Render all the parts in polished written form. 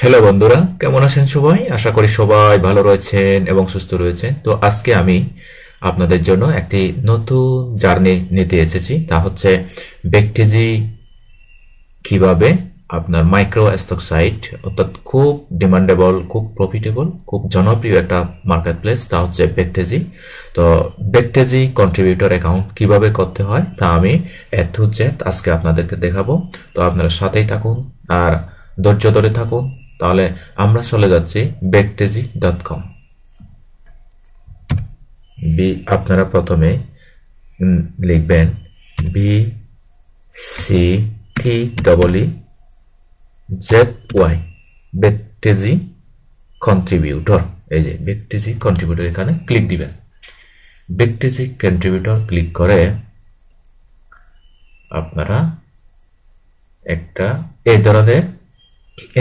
Hello বন্ধুরা, কেমন আছেন সবাই? আশা করি সবাই ভালো রয়েছেন এবং সুস্থ রয়েছেন। তো আজকে আমি আপনাদের জন্য একটি নতুন জার্নি নিতে এসেছি। তা হচ্ছে ব্যাকটেজি কিভাবে আপনার মাইক্রো স্টক সাইট, অর্থাৎ খুব ডিমান্ডেবল, খুব প্রফিটেবল, খুব জনপ্রিয় একটা মার্কেট প্লেস, তা হচ্ছে ব্যাকটেজি। তো ব্যাকটেজি কন্ট্রিবিউটর অ্যাকাউন্ট কিভাবে করতে হয় তা আমি এ টু জেড আজকে আপনাদেরকে দেখাবো। তো আপনারা সাথেই থাকুন আর ধৈর্য ধরে থাকুন। তাহলে আমরা চলে যাচ্ছি ব্যাকটেজি.com। আপনারা প্রথমে লিখবেন BCTEEZY, ব্যাকটেজি কন্ট্রিবিউটর। এই যে ব্যাকটেজি কন্ট্রিবিউটর, এখানে ক্লিক দিবেন। ব্যাকটেজি কন্ট্রিবিউটর ক্লিক করে আপনারা একটা এই ধরনের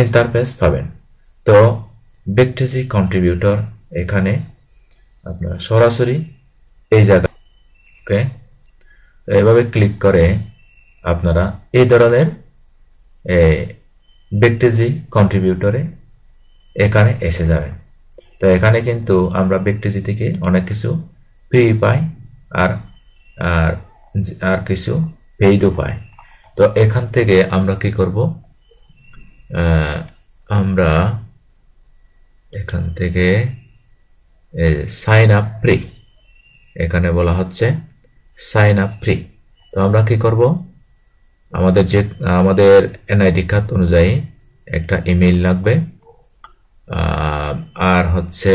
ইন্টারফেস পাবেন। তো ব্যাকটেজি কন্ট্রিবিউটর এখানে আপনারা সরাসরি এই জায়গা ওকে এভাবে ক্লিক করে আপনারা এই ধরনের ব্যাকটেজি কন্ট্রিবিউটরে এখানে এসে যাবেন। তো এখানে কিন্তু আমরা ব্যাকটেজি থেকে অনেক কিছু ফ্রি পাই আর আর আর কিছু পেইডও পাই। তো এখান থেকে আমরা কি করব, আমরা এখান থেকে সাইন আপ ফ্রি, এখানে বলা হচ্ছে সাইন আপ ফ্রি। তো আমরা কি করব, আমাদের এনআইডি কার্ড অনুযায়ী একটা ইমেইল লাগবে, আর হচ্ছে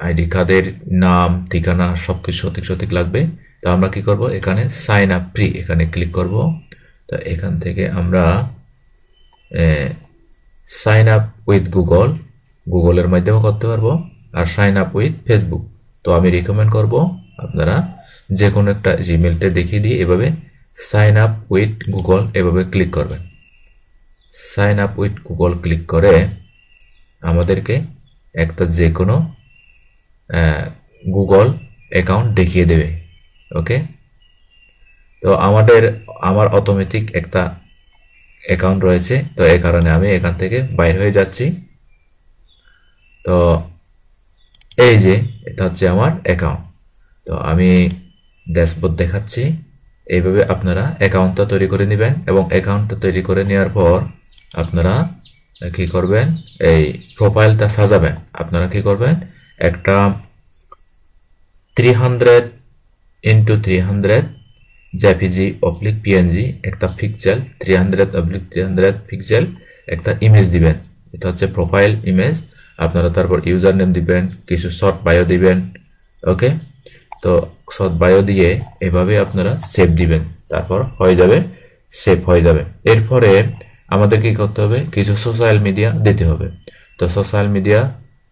আইডি কার্ডের নাম, ঠিকানা সবকিছু সঠিক সঠিক লাগবে। তো আমরা কি করব, এখানে সাইন আপ ফ্রি এখানে ক্লিক করব। তো এখান থেকে আমরা সাইন আপ উইথ গুগলের মাধ্যমে করতে পারবো, আর সাইন আপ উইথ ফেসবুক। তো আমি রিকমেন্ড করব আপনারা যে কোনো একটা জিমেলটা দেখিয়ে দিয়ে এভাবে সাইন আপ উইথ গুগল এভাবে ক্লিক করবেন। Sign up with Google click করে আমাদেরকে একটা যে কোনো গুগল অ্যাকাউন্ট দেখিয়ে দেবে। ওকে, তো আমার অটোমেটিক একটা অ্যাকাউন্ট রয়েছে, তো এই কারণে আমি এখান থেকে বাইর হয়ে যাচ্ছি। তো এই যে এটা হচ্ছে আমার অ্যাকাউন্ট। তো আমি ড্যাশবোর্ড দেখাচ্ছি। এইভাবে আপনারা অ্যাকাউন্টটা তৈরি করে নেবেন এবং অ্যাকাউন্টটা তৈরি করে নেওয়ার পর আপনারা কি করবেন, এই প্রোফাইলটা সাজাবেন। আপনারা কি করবেন, একটা 300x300 JPG/PNG একটা পিক্সেল, 300/300 পিক্সেল একটা ইমেজ দিবেন। এটা হচ্ছে প্রোফাইল ইমেজ। আপনারা তারপর ইউজার নেম দিবেন, কিছু শর্ট বায়ো দিবেন। ওকে, তো শর্ট বায়ো দিয়ে এভাবে আপনারা সেভ দিবেন, তারপর হয়ে যাবে, সেভ হয়ে যাবে। এরপরে আমাদের কি করতে হবে, কিছু সোশ্যাল মিডিয়া দিতে হবে। তো সোশ্যাল মিডিয়া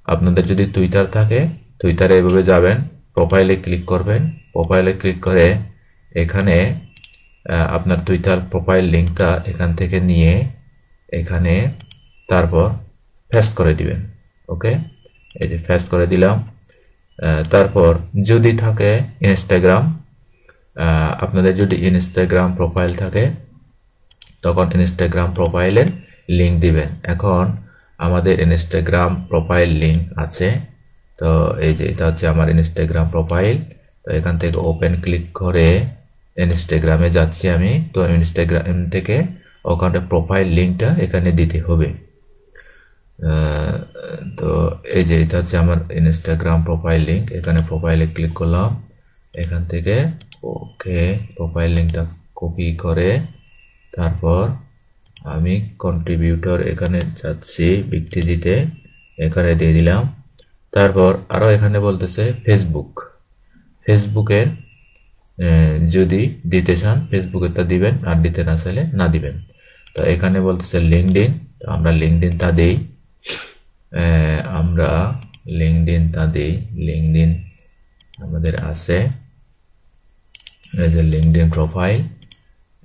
আপনাদের যদি টুইটার থাকে, টুইটারে এভাবে যাবেন, প্রোফাইলে ক্লিক করবেন। প্রোফাইলে ক্লিক করে এখানে আপনার টুইটার প্রোফাইল লিঙ্কটা এখান থেকে নিয়ে এখানে তারপর পেস্ট করে দিবেন। ওকে, এই যে পেস্ট করে দিলাম। তারপর যদি থাকে ইনস্টাগ্রাম, আপনাদের যদি ইনস্টাগ্রাম প্রোফাইল থাকে তখন ইনস্টাগ্রাম প্রোফাইলের লিঙ্ক দিবেন। এখন আমাদের ইনস্টাগ্রাম প্রোফাইল লিঙ্ক আছে। তো এই যে এটা হচ্ছে আমার ইনস্টাগ্রাম প্রোফাইল। তো এখান থেকে ওপেন ক্লিক করে ইনস্টাগ্রামে যাচ্ছি আমি। তো ইনস্টাগ্রাম থেকে ওখানে প্রোফাইল লিঙ্কটা এখানে দিতে হবে। তো এই যে এটা হচ্ছে আমার ইনস্টাগ্রাম প্রোফাইল লিঙ্ক। এখানে প্রোফাইলে ক্লিক করলাম, এখান থেকে ওকে প্রোফাইল লিঙ্কটা কপি করে তারপর আমি কন্ট্রিবিউটর এখানে যাচ্ছি, ব্যাকটেজিতে এখানে দিয়ে দিলাম। তারপর আরও এখানে বলতেছে ফেসবুকের যদি দিতে চান ফেসবুকেরটা দিবেন, আর দিতে না চাইলে না দিবেন। তো এখানে বলতেছে লিঙ্কডইন, তো আমরা লিঙ্কডইনটা দিই। লিঙ্কডইন আমাদের আছে, এই যে লিঙ্কডইন প্রোফাইল।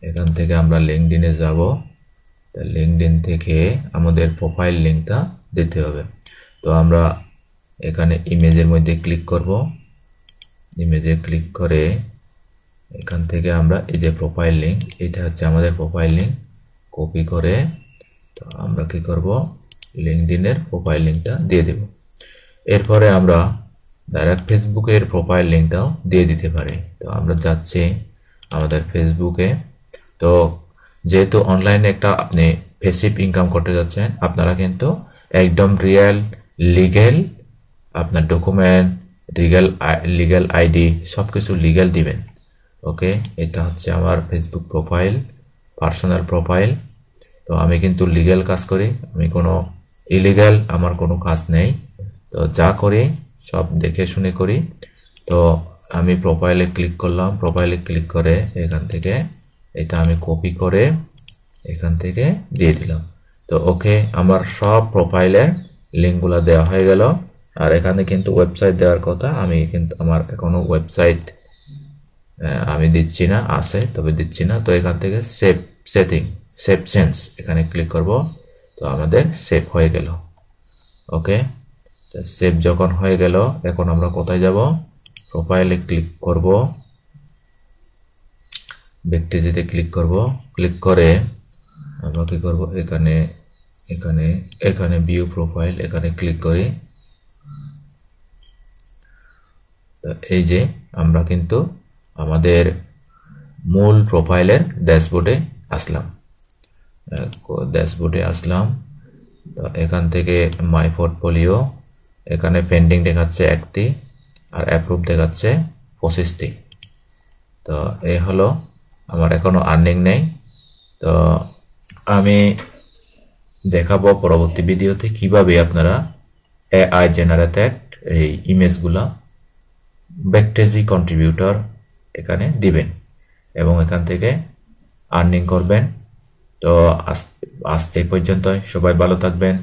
এখান থেকে আমরা লিঙ্কডইনে যাব। লিঙ্কডইন থেকে আমাদের প্রোফাইল লিঙ্কটা দিতে হবে। তো আমরা এখানে ইমেজের মধ্যে ক্লিক করব। ইমেজে ক্লিক করে এখান থেকে আমরা এই যে প্রোফাইল লিঙ্ক, এটা হচ্ছে আমাদের প্রোফাইল লিঙ্ক, কপি করে তো আমরা কি করব, লিঙ্কডইনের প্রোফাইল লিঙ্কটা দিয়ে দেব। এরপরে আমরা ডাইরেক্ট ফেসবুকের প্রোফাইল লিঙ্কটাও দিয়ে দিতে পারি। তো আমরা যাচ্ছি আমাদের ফেসবুকে। তো যেহেতু অনলাইনে একটা আপনি প্যাসিভ ইনকাম করতে যাচ্ছেন, আপনারা কিন্তু একদম রিয়েল লিগ্যাল আপনার ডকুমেন্ট, লিগ্যাল আইডি সবকিছু লিগ্যাল দিবেন। ওকে, এটা হচ্ছে আমার ফেসবুক প্রোফাইল, পার্সোনাল প্রোফাইল। তো আমি কিন্তু লিগ্যাল কাজ করি, আমি কোনো ইলিগ্যাল আমার কোনো কাজ নেই। তো যা করি সব দেখে শুনে করি। তো আমি প্রোফাইলে ক্লিক করলাম, প্রোফাইলে ক্লিক করে এখান থেকে এটা আমি কপি করে এখান থেকে দিয়ে দিলাম। তো ওকে, আমার সব প্রোফাইলের লিঙ্কগুলো দেওয়া হয়ে গেল। আর এখানে কিন্তু ওয়েবসাইট দেওয়ার কথা, আমি কিন্তু আমার এখনো ওয়েবসাইট আমি দিচ্ছি না, আছে তবে দিচ্ছি না। তো এখান থেকে সেভ সেন্স এখানে ক্লিক করব। তো আমাদের সেভ হয়ে গেল। ওকে, তো সেভ যখন হয়ে গেল, এখন আমরা কোথায় যাব? প্রোফাইলে ক্লিক করব, ব্যাকটেজিতে ক্লিক করব। ক্লিক করে আমরা কি করব, এখানে এখানে এখানে ভিউ প্রোফাইল এখানে ক্লিক করি। এই যে আমরা কিন্তু আমাদের মূল প্রোফাইলের ড্যাশবোর্ডে আসলাম। তো এখান থেকে মাই পোর্টফোলিও, এখানে পেন্ডিং দেখাচ্ছে 1টি আর অ্যাপ্রুভ দেখাচ্ছে 25টি। তো এই হলো, আমার এখনো আর্নিং নেই। তো আমি দেখাবো পরবর্তী ভিডিওতে কিভাবে আপনারা এআই জেনারেটেড এই ইমেজগুলা ব্যাকটেজি কন্ট্রিবিউটর এখানে দিবেন এবং এখান থেকে আর্নিং করবেন। তো আজ এই পর্যন্ত, সবাই ভালো থাকবেন।